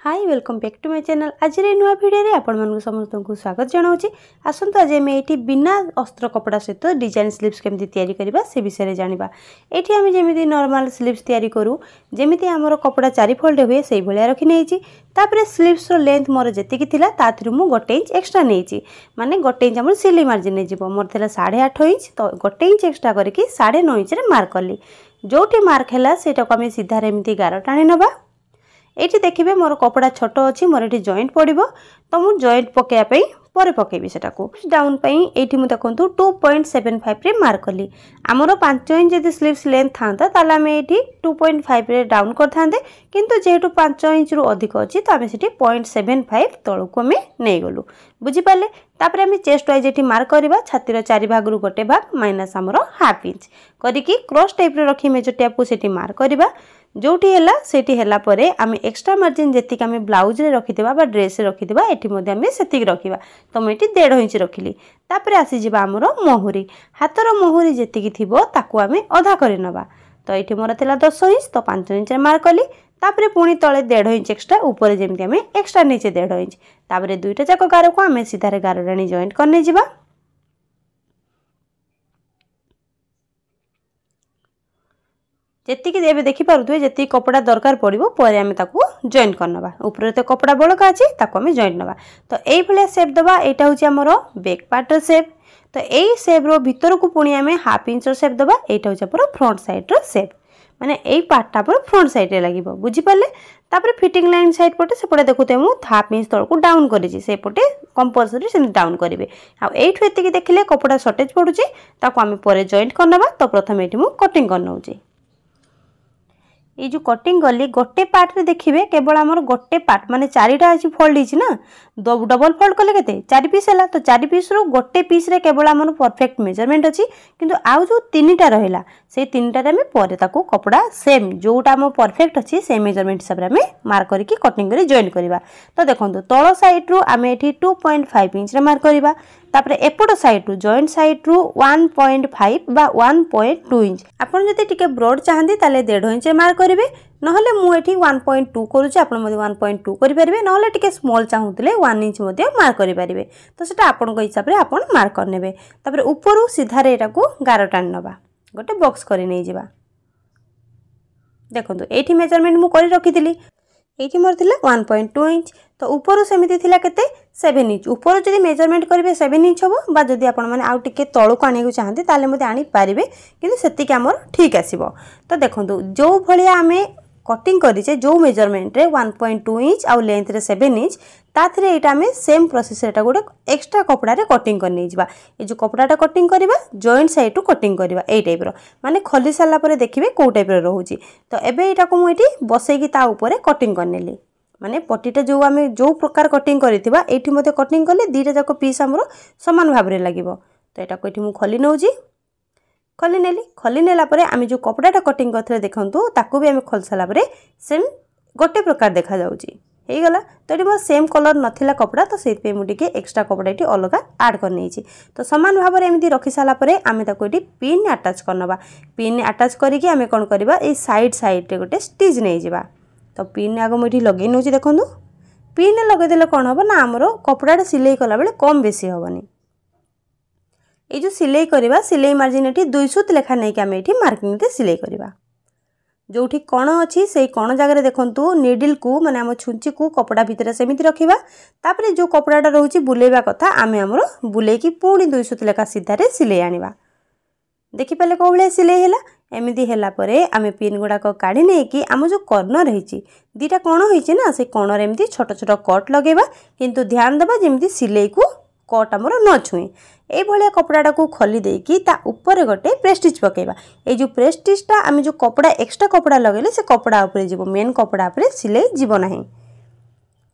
Hi welcome back to my channel. आज नुआ video आपण मानक समस्त को स्वागत जनाऊँगी। आसतु आज आम ये बिना अस्त्र कपड़ा सहित डिजाइन स्लीव्स केमती तैयारी करबा से विषय में जानिबा। एठी आम जमी नॉर्मल स्लीव्स तैयारी करूँ जमी आमर कपड़ा 4 फोल्ड हुए से भाया रखी नहीं। तापर स्लीव्स लेंथ मोर जी थिला ताथरू मु 1 इंच एक्सट्रा नहीं माने 1 इंच आम सिलाई मार्जिन ने जीवो मोर थिला 8.5 इंच तो 1 इंच एक्सट्रा करके 9.5 इंच रे मार्क कली। जोटी मार्क है सेटा को आम सीधा एमती गार टाणी नबा। ये देखिए मोर कपड़ा छोट अच्छी मोर ये जॉइंट पड़ो तो मुझे जॉइंट पकड़ापी पर पकईबी से डाउन ये मुझे देखो 2.75 रे मार्क कली। आमर 5 इंच जब स्लीव्स लेंथ था आम ये 2.5 रे डाउन करते किंतु जेहेतु 5 इंच रु अधिक अच्छी तो आम से 0.75 तलू आम नहीं गलु बुझीपारे। तापर आम चेस्ट वाइज ये मार्क करवा छातीर 4 भाग रु 1 भाग माइनस आमर हाफ इंच करके क्रॉस टाइप रखी मेजर टेप को सेठी मार्क करवा। जोटी हैला सेठी हैला परे आम एक्स्ट्रा मार्जिन जी आम ब्लाउज रे रखिथिबा बा ड्रेस रे रखिथिबा एठी मध्ये आम सेतिक रखिबा तो मैं 1.5 इंच रखिली। तापर आसी जिबा हमरो मोहरी हातर मोहरी जेतिकी थिबो ताकू आम अधा करि नबा। तो ये मोर थिला 10 इंच तो 5 इंच रे मार्क कली। तापर पुणी तले 1.5 इंच एक्स्ट्रा ऊपर जेमती आम एक्स्ट्रा नीचे 1.5 इंच तापर दुईटा जाक गार को आम सीधारे गार राणी जॉइंट करने जिबा। जेतिकी एबे देखि पारुथुवे जेतिकी कपड़ा दरकार पड़िबो परे आमे ताकू जॉइंट करनबा। ऊपर तो कपड़ा बळका अछि ताकू आमे जॉइंट नबा। तो एई भलिया शेप दबा। एटा होची हमरो बैक पार्ट रो शेप। तो एई शेप रो भीतर को पुणी आमे हाफ इंच रो शेप दबा। एटा होची हमरो फ्रंट साइड रो शेप माने एई पार्टटा पर फ्रंट साइड रे लागिबो बुझी पाले। तापर फिटिंग लाइन साइड पटे सेपटे देखुते मु हाफ इंच तळ को डाउन करिछि सेपटे कंपलसरी से डाउन करिवे। आ एठु एतिकी देखिले कपड़ा शॉर्टेज पडुछि ताकू आमे परे जॉइंट करनबा। तो प्रथम एठी मु कटिंग करनौछि। ये जो कटिंग गली गोटे पार्ट रे देखिए केवल आमर गोटे पार्ट माने 4टा अच्छी फोल्ड होती ना डबल फोल्ड कले केते 4 पीस है तो 4 पीस रो गोटे पीस रे केवल आमर परफेक्ट मेजरमेंट अच्छी किंतु आउ जो 3टा रहिला से 3टारे आम पर ताकू कपड़ा सेम जोटा आम परफेक्ट अच्छी से मेजरमेंट हिसाब से आम मार्क करके कटिंग करी जॉइन करवा। तो देखो तल साइड रू आम ये 2.5 इंच रे मार्क करवा। तापर एपट साइड रू जॉइंट साइड रू 1.5 बा 1.2 इंच आपन जदि टिके ब्रॉड चाहंदी ताले 1.5 इंच मार्क करिवे नहले मु एठी 1.2 करूची आपन मध्ये 1.2 करि परिबे नहले टिके स्मॉल चाहूतले 1 इंच मध्ये मार्क करि परिबे। तो सेटा आपन को हिसाब रे आपन मार्क करनेबे। तापर ऊपर सीधा रे एटा को गार टान नबा गोटे बॉक्स करि नै जिबा। देखंतु एठी मेजरमेंट मु करि रखिथिली एठी मोर थिला 1.2 इंच तो ऊपर सेमिति थिला केते 7 इंच ऊपर जदि मेजरमेंट करिवे 7 इंच होबो बा जदि आपन माने आउ टिके तळु को आनी को चाहंते ताले मध्ये आनी पारिबे किंतु सेति के हमर ठीक आसीबो। तो देखंतु जो भलिया आमे कटिंग करिचे जो मेजरमेंट रे 1.2 इंच आउ लेंथ रे 7 इंच ताथरे एटा आमे सेम प्रोसेस एटा गोटे एक्स्ट्रा कपड़ा रे कटिंग कर नै जिबा। ए जो कपड़ाटा कटिंग करबा जॉइंट साइड टू कटिंग करबा ए टाइप रो माने खली साला परे देखिबे को टाइप रो रहउची। तो एबे एटा को मु एठी बसै की ता ऊपर कटिंग करनेली माने पट्टीटा जो आमे जो प्रकार कटिंग करिथिबा एठी मते कटिंग करले दीटा जाको पीस हमरो समान भाव रे लागिबो। तो एटा को एठी मु खली नउची खली नेली खली नेला परे आमे जो कपड़ाटा कटिंग करथले देखंतु ताकू भी आमे खल साला परे सेम गोटे प्रकार देखा जाउची हे गला। तो एठी मो सेम कलर नथिला कपड़ा तो सेति पे मु टिके एक्स्ट्रा कपड़ा एठी अलगा ऐड कर नेछि। तो समान भाव रे एमिति रखि साला परे आमे ताको एठी पिन अटैच करनबा। पिन अटैच करिके आमे कोन करबा ए साइड साइड रे गोटे स्टिच नै जिबा। तो पिन आगो मुठी लगे नउची देखंतु पिन लगे देले कोन होबो ना हमरो कपड़ाटा सिलाई कला बेले कम बेसी होबनी। ए जो सिलाई करबा सिलाई मार्जिन एठी 200 लेखा नै के आमे एठी मार्किंग रे सिलाई करबा। जोठी कोण अछि सेई कोण जगह रे देखंतु नीडल को माने हम छुंची को कपड़ा भीतर सेमिति रखिबा। तापरे जो कपड़ाटा रहउची बुलेबा कथा आमे हमरो बुलेई की पूरी 200 लेखा सीधा रे सिलाई आनिबा। देखि पले को भले सिलाई हैला एमिति हैला परे आमे पिन गुडा को काढी नै कि आम जो कॉर्नर रहिची दीटा कोण होईची ना से कोण रे एमिति छोट छोट कट लगेबा किंतु ध्यान देबा जेमिति सिलाई को कट हमरो न छुए। ए भलिया कपड़ाटा को खली देई कि ता ऊपर गोटे प्रेस्टिज पकेबा। ए जो प्रेस्टिजटा आमे जो कपड़ा एक्स्ट्रा कपड़ा लगेले से कपड़ा ऊपर जीवो मेन कपड़ा ऊपर सिलाई जीवो नाही।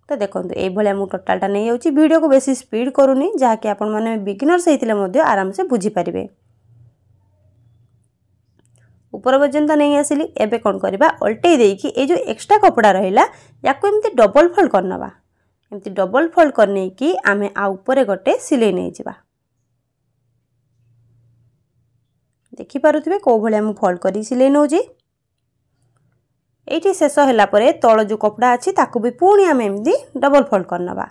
तो देखंतु ए भलिया मु टोटलटा नै जाउची वीडियो को बेसी स्पीड करूनी जहा कि आपन माने बिगिनर्स हेतिले मध्ये आराम से बुझी परिबे। ऊपर पर्यंत नहीं आसिली एबे कोन करबा अल्टे देई कि ए जो एक्स्ट्रा कपड़ा रहिला याको एमती डबल फोल्ड करनबा। एमती डबल फोल्ड करने की आमे आ ऊपर गोटे सिलाई नै जिबा। देखि पारुथिबे को भलिया मु फोल्ड करी सिलाई नउजी। ये शेष है तल जो कपड़ा अच्छी ताकू भी पुणी आम एमती डबल फोल्ड करनवा।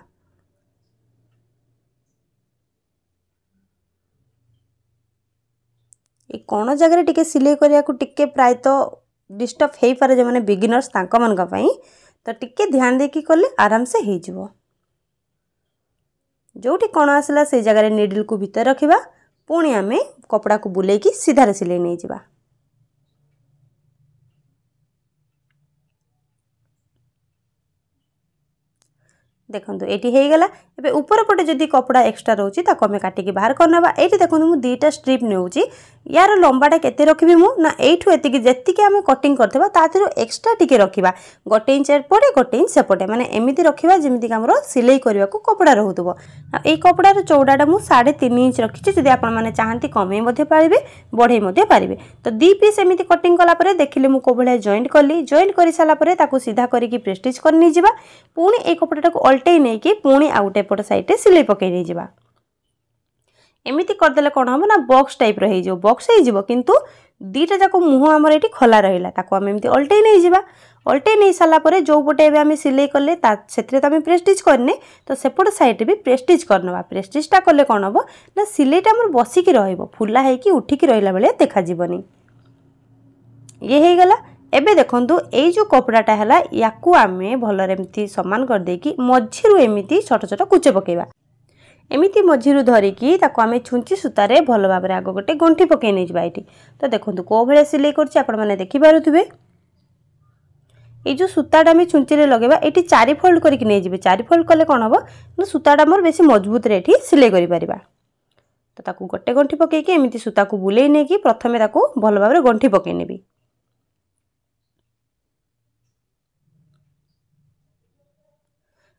कौन जगह टिके सिलाई करिया को टिके प्राय तो डिस्टर्ब हो पारे जो मैंने बिगिनर्स तांका मनका पई तो टिके ध्यान देकी कले आराम से हो जिवो। जोठी कौन आसला से जगह निडल को भीतर रखिबा पुणी आम कपड़ा को बुले की सीधारे सिलाई नहीं जिबा। देखो ये गला। एबे ऊपर पटे जदि कपड़ा एक्स्ट्रा रोची ताको हमें काटिकी बाहर करनवा। एठी देखो मु दुईटा स्ट्रिप नेउची यार लंबाटा केते रखिबी मु ना एठु एतिकी जेतिकी हमें कटिंग करथबा ताथिरो एक्स्ट्रा टिके रखिबा। 1 इंच एपटे 1 इंच सेपटे माने एमिति रखिबा जेमिति कि हमरो सिलाई करिवा को कपड़ा रहउतबो। ए कपड़ार चौड़ाटा मु 3.5 इंच रखिछि। जदि आपण माने चाहंती कमे मध्ये पारिबे बढ़े मध्ये पारिबे। तो 2 पीस एमिति कटिंग कला परे देखिले मु को भले जॉइंट करली। जॉइंट करि साला परे ताको सीधा करिकी प्रेस्टिज करनी जिबा। पुणी ए कपड़ाटा को अल्टे नै कि पुणी आउट एपट साइड सिलाई पकई नहीं जिबा। एमिति करदेले कौन हम ना बॉक्स टाइप रही जो बॉक्स हो जिवो किंतु दीटा जाको मुह हमर एठी खोला रहिला ताको हम एमिति अल्टे नहीं जिबा। अल्टे नहीं साला परे जो पटे एबे हम सिलाई करले ता सेतरे तमे प्रेस्टिज करने तो सेपट साइड भी प्रेस्टिज करनवा। प्रेस्टिजटा करले कौन हबो ना सिलाईटा हमर बसी की रहइबो फुला है कि उठी की रहिला बेले देखा जिवनी। ये हे गला। एबे देखंतु ए जो कपड़ाटा हला याकू आमे भलर एमती समान कर देकी मझिरु एमिति छोट छोट कुचे पकेबा। एमिति मझिरु धरिकी ताको आमे छुंची सूतारे भल भाबरे आगो गोटे गंठी पके नै जिबा। एठी तो देखंतु को भले सिलाई करछि आपण माने देखि पारुथिबे। ए जो सूताटा आमे छुंची रे लगेबा एठी 4 फोल्ड करिक नै जिबे। 4 फोल्ड कले कोन हबो ना सूताटा मोर बेसी मजबूत रे एठी सिलाई करि परिबा। तो ताको गोटे गंठी पके के एमिति सूता को बुलेई नै कि प्रथमे ताको भल भाबरे गंठी पके नेबी।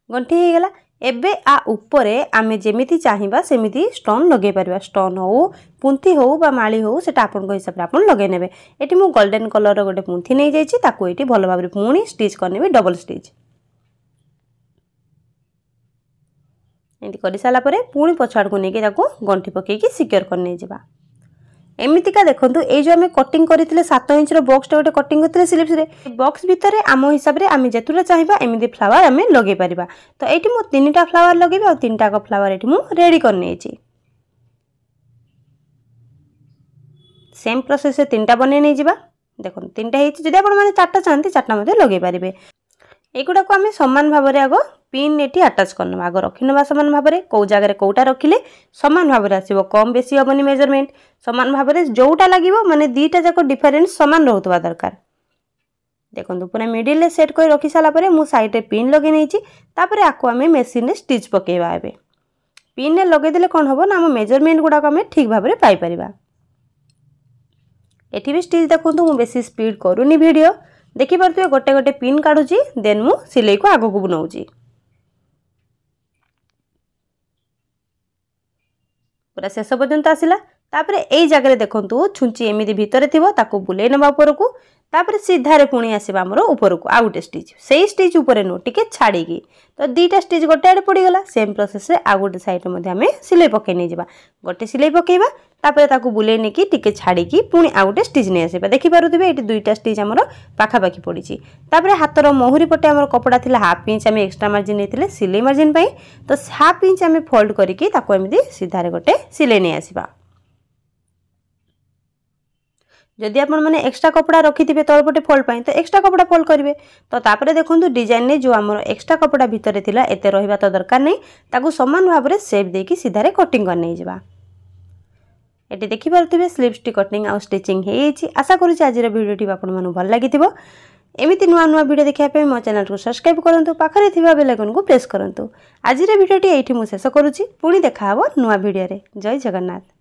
गंठी हो गला। एबे आ उपरे आमे जेमिति चाहिबा सेमिति स्टोन लगे परिबा। स्टोन हो पुंथी हो बा माली हो सेटा आपन को हिसाब रे आपन लगे नेबे। एटी मु गोल्डन कलर रो गोटे पुंथी नै जायछि ताको एटी भलो भाबरे पुणी स्टिच करनेबे डबल स्टिच। एंती करि साला परे पुणी पछाड़ को नेके ताको गंठी पके के सिक्योर करने जिबा। एमितिका देखंतु ए जो हमें कटिंग करितले 7 इंच रो बॉक्स टा गोटे कटिंग करतले स्लीव्स रे बॉक्स भीतर आम हिसाब रे आमे जेतुरा चाहिबा एमिति फ्लावर आमे लगे परिबा। तो एठी मु 3टा फ्लावर लगेबे और 3टा को फ्लावर एठी मु रेडी करने छी। सेम प्रोसेस से 3टा बने नै जिबा। देखो 3टा हेछि जदि आपण माने 4टा चाहंती 4टा मध्ये लगे परिबे। एगुडा को आमे समान भाव रे आगो पिन एठी अटैच करनबा। आगो रखिनबा समान भाव रे को जगह रे कोटा रखिले समान भाव रे आसीबो कम बेसी हबनी मेजरमेंट समान भाव रे जोटा लागिबो माने दीटा जाको डिफरेंस समान रहउतबा दरकार। देखंतु पुरा मिडिल ले सेट कर रखि साला परे मु साइड रे पिन लगे नैछि तापरे आको आमे मशीन रे स्टिच पकेबा। एबे पिन ने लगे देले कोन हबो ना हम मेजरमेंट गुडा को आमे ठीक भाव रे पाई परिबा। एठी भी स्टिच देखंतु मु बेसी स्पीड करूनी वीडियो देखि परतु गोटे गोटे पिन काढुची देन मु सिलाई को आगो को बनौची। पूरा शेष पर्यंत आसिला। तापरे एई जगह देखंतु छुंची एमिति भितरे थिबो ताको बुलेई नबा ऊपर को तापरे सीधारे पुणी आसीबा हमरो ऊपर को आ गोटे स्टिच सेई स्टिच ऊपर नो टिके छाड़ी की तो दीटा स्टिच गोटे आडे पड़ी गला। सेम प्रोसेस रे आ गोटे साइड मध्ये हमें सिलाई पके नै जिबा। गोटे सिलाई पकेबा तापरे ताको बुलेई नै की टिके छाड़ी की पुणी आ गोटे स्टिच नै आसीबा। देखि पारुथिबे एटी दुईटा स्टिच हमरो पाखा पाखी पड़ीची। तापरे हातर मोहरी पटे हमरो कपड़ा थिला हाफ इंच हमें एक्स्ट्रा मार्जिन नेथिले सिलाई मार्जिन पई तो हाफ इंच हमें फोल्ड करिकी ताको एमिति सीधारे गोटे सिलाई नै आसीबा। जदि आपण माने एक्स्ट्रा कपड़ा रखिथिबे तळपटे फोल्ड पई तो एक्स्ट्रा कपड़ा फोल्ड करिवे। तो तापरे देखंतु डिजाइन ने जो हमर एक्स्ट्रा कपड़ा भितरे थिला एते रहिबा तो दरकार नै ताकू समान भाव रे शेप देकी सीधारे कटिंग कर नै जिबा। एटी देखि पारथिबे स्लीव स्टिच कटिंग आ स्टिचिंग हेछि। आशा करू छी आजिर वीडियोटी आपण मानु भल लागिथिबो। एमिति नुआ नुआ वीडियो देखिया पे मो चैनल को सब्सक्राइब करंतु पाखरे थिबा बेल आइकन को प्रेस करंतु। आजिर वीडियोटी एठी मु शेष करू छी पुणी देखा हबो नुआ वीडियो रे। जय जगन्नाथ।